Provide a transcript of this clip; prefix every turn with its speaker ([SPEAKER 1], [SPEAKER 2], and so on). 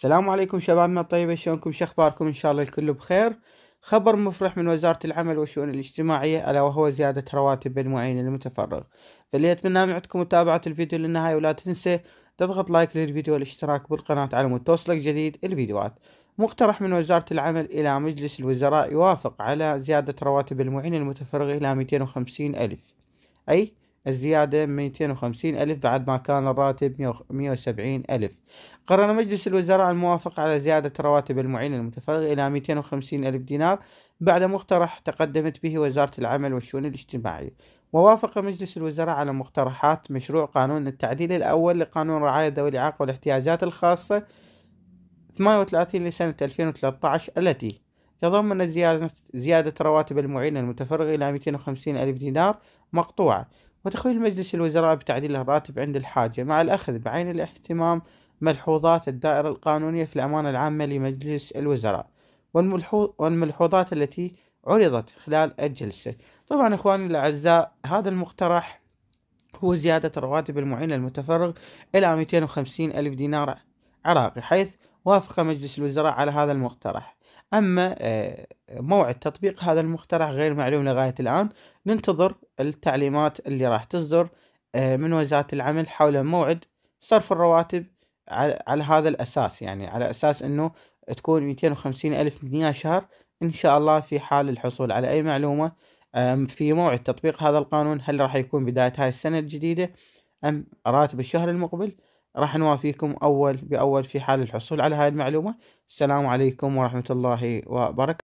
[SPEAKER 1] السلام عليكم شبابنا الطيبة، شلونكم؟ شخباركم؟ إن شاء الله الكل بخير. خبر مفرح من وزارة العمل والشؤون الاجتماعية ألا وهو زيادة رواتب المعين المتفرغ. فاللي أتمنى من عندكم متابعة الفيديو للنهاية، ولا تنسى تضغط لايك للفيديو والاشتراك بالقناة على مود توصلك جديد الفيديوهات. مقترح من وزارة العمل إلى مجلس الوزراء يوافق على زيادة رواتب المعين المتفرغ إلى 250 ألف، أي الزيادة 250 ألف بعد ما كان الراتب 170 ألف. قرر مجلس الوزراء الموافقة على زيادة رواتب المعين المتفرغ إلى 250 ألف دينار بعد مقترح تقدمت به وزارة العمل والشؤون الاجتماعية. ووافق مجلس الوزراء على مقترحات مشروع قانون التعديل الأول لقانون رعاية ذوي الإعاقة والاحتياجات الخاصة 38 لسنة 2013 التي تضمن زيادة رواتب المعين المتفرغ إلى 250 ألف دينار مقطوعة، وتخويل مجلس الوزراء بتعديل الراتب عند الحاجة، مع الأخذ بعين الاهتمام ملحوظات الدائرة القانونية في الأمانة العامة لمجلس الوزراء والملحوظات التي عرضت خلال الجلسة. طبعا إخواني الأعزاء، هذا المقترح هو زيادة رواتب المعين المتفرغ إلى 250 ألف دينار عراقي، حيث وافق مجلس الوزراء على هذا المقترح. أما موعد تطبيق هذا المقترح غير معلوم لغاية الآن. ننتظر التعليمات اللي راح تصدر من وزارة العمل حول موعد صرف الرواتب على هذا الأساس، يعني على أساس أنه تكون 250 ألف جنيه شهر إن شاء الله. في حال الحصول على أي معلومة في موعد تطبيق هذا القانون، هل راح يكون بداية هاي السنة الجديدة أم راتب الشهر المقبل، راح نوافيكم أول بأول في حال الحصول على هاي المعلومة. السلام عليكم ورحمة الله وبركاته.